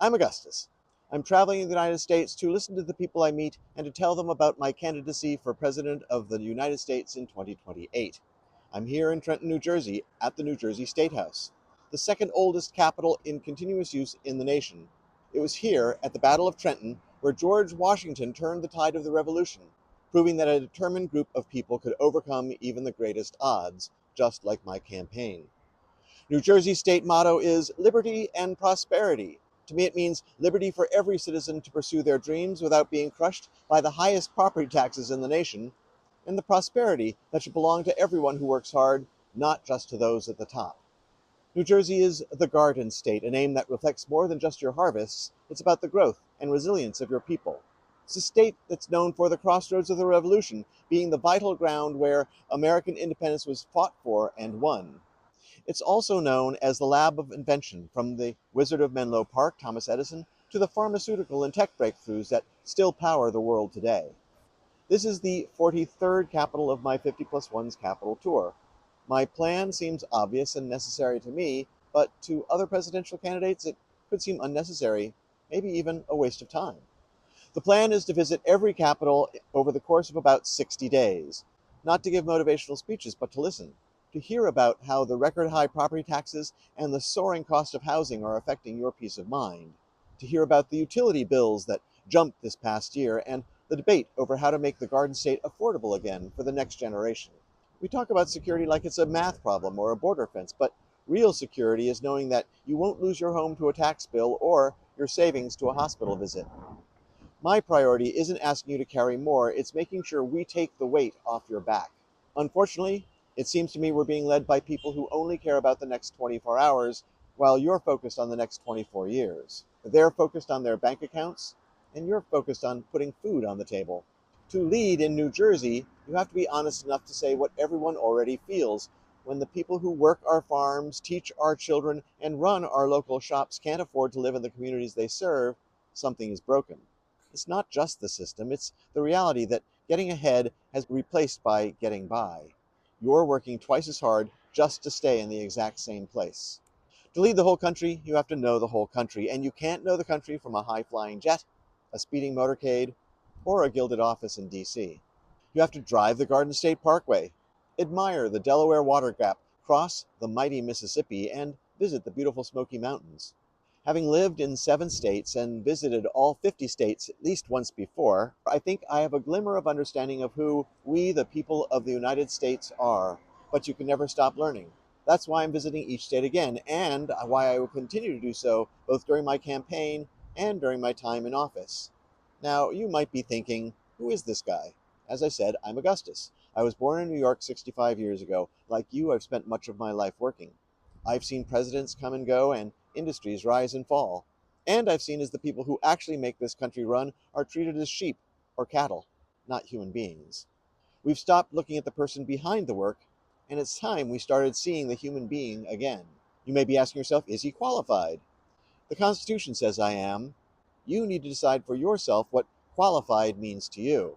I'm Augustus. I'm traveling in the United States to listen to the people I meet and to tell them about my candidacy for President of the United States in 2028. I'm here in Trenton, New Jersey, at the New Jersey State House, the second oldest capitol in continuous use in the nation. It was here, at the Battle of Trenton, where George Washington turned the tide of the Revolution, proving that a determined group of people could overcome even the greatest odds, just like my campaign. New Jersey's state motto is liberty and prosperity. To me, it means liberty for every citizen to pursue their dreams without being crushed by the highest property taxes in the nation, and the prosperity that should belong to everyone who works hard, not just to those at the top. New Jersey is the Garden State, a name that reflects more than just your harvests. It's about the growth and resilience of your people. It's a state that's known for the crossroads of the Revolution, being the vital ground where American independence was fought for and won. It's also known as the Lab of Invention, from the Wizard of Menlo Park, Thomas Edison, to the pharmaceutical and tech breakthroughs that still power the world today. This is the 43rd capital of my 50 plus 1's capital tour. My plan seems obvious and necessary to me, but to other presidential candidates it could seem unnecessary, maybe even a waste of time. The plan is to visit every capital over the course of about 60 days, not to give motivational speeches, but to listen, to hear about how the record high property taxes and the soaring cost of housing are affecting your peace of mind, to hear about the utility bills that jumped this past year and the debate over how to make the Garden State affordable again for the next generation. We talk about security like it's a math problem or a border fence, but real security is knowing that you won't lose your home to a tax bill or your savings to a hospital visit. My priority isn't asking you to carry more, it's making sure we take the weight off your back. Unfortunately, it seems to me we're being led by people who only care about the next 24 hours while you're focused on the next 24 years. They're focused on their bank accounts, and you're focused on putting food on the table. To lead in New Jersey, you have to be honest enough to say what everyone already feels. When the people who work our farms, teach our children, and run our local shops can't afford to live in the communities they serve, something is broken. It's not just the system, it's the reality that getting ahead has been replaced by getting by. You're working twice as hard just to stay in the exact same place. To lead the whole country, you have to know the whole country, and you can't know the country from a high-flying jet, a speeding motorcade, or a gilded office in DC. You have to drive the Garden State Parkway, admire the Delaware Water Gap, cross the mighty Mississippi, and visit the beautiful Smoky Mountains. Having lived in 7 states and visited all 50 states at least once before, I think I have a glimmer of understanding of who we, the people of the United States, are. But you can never stop learning. That's why I'm visiting each state again, and why I will continue to do so both during my campaign and during my time in office. Now, you might be thinking, who is this guy? As I said, I'm Augustus. I was born in New York 65 years ago. Like you, I've spent much of my life working. I've seen presidents come and go and industries rise and fall. And I've seen as the people who actually make this country run are treated as sheep or cattle, not human beings. We've stopped looking at the person behind the work, and it's time we started seeing the human being again. You may be asking yourself, is he qualified? The Constitution says I am. You need to decide for yourself what qualified means to you.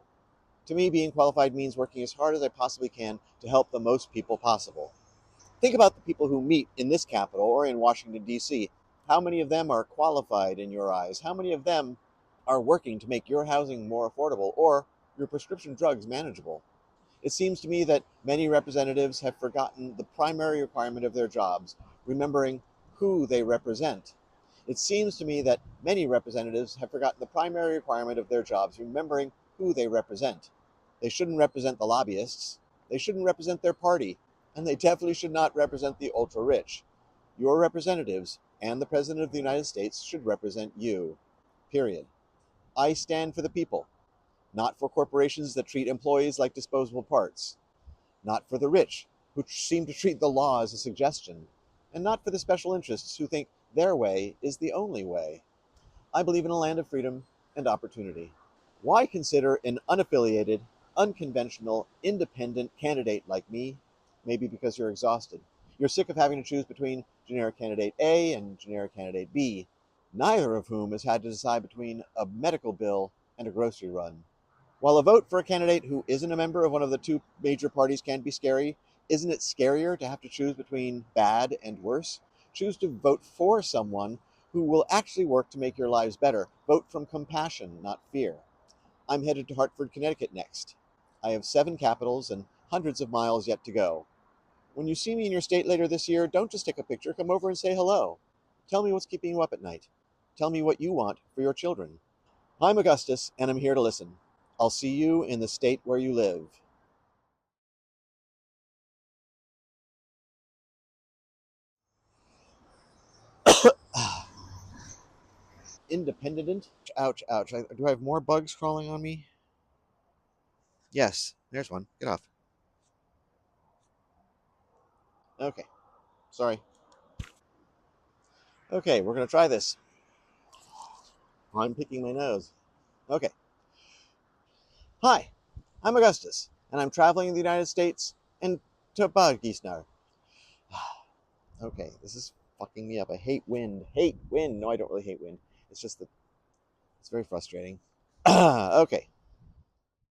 To me, being qualified means working as hard as I possibly can to help the most people possible. Think about the people who meet in this capital or in Washington, D.C. How many of them are qualified in your eyes? How many of them are working to make your housing more affordable or your prescription drugs manageable? It seems to me that many representatives have forgotten the primary requirement of their jobs, remembering who they represent. It seems to me that many representatives have forgotten the primary requirement of their jobs, remembering who they represent. They shouldn't represent the lobbyists. They shouldn't represent their party. And they definitely should not represent the ultra-rich. Your representatives and the President of the United States should represent you. Period. I stand for the people, not for corporations that treat employees like disposable parts, not for the rich, who seem to treat the law as a suggestion, and not for the special interests who think their way is the only way. I believe in a land of freedom and opportunity. Why consider an unaffiliated, unconventional, independent candidate like me? Maybe because you're exhausted. You're sick of having to choose between generic candidate A and generic candidate B, neither of whom has had to decide between a medical bill and a grocery run. While a vote for a candidate who isn't a member of one of the 2 major parties can be scary, isn't it scarier to have to choose between bad and worse? Choose to vote for someone who will actually work to make your lives better. Vote from compassion, not fear. I'm headed to Hartford, Connecticut next. I have 7 capitals and hundreds of miles yet to go. When you see me in your state later this year, don't just take a picture, come over and say hello. Tell me what's keeping you up at night. Tell me what you want for your children. I'm Augustus, and I'm here to listen. I'll see you in the state where you live. Independent. Ouch, ouch. Do I have more bugs crawling on me? Yes, there's one. Get off. Okay, sorry. Okay, we're going to try this. I'm picking my nose. Okay. Hi, I'm Augustus, and I'm traveling in the United States and to Bagisnar. Okay, this is fucking me up. I hate wind. Hate wind. No, I don't really hate wind. It's just that it's very frustrating. Okay.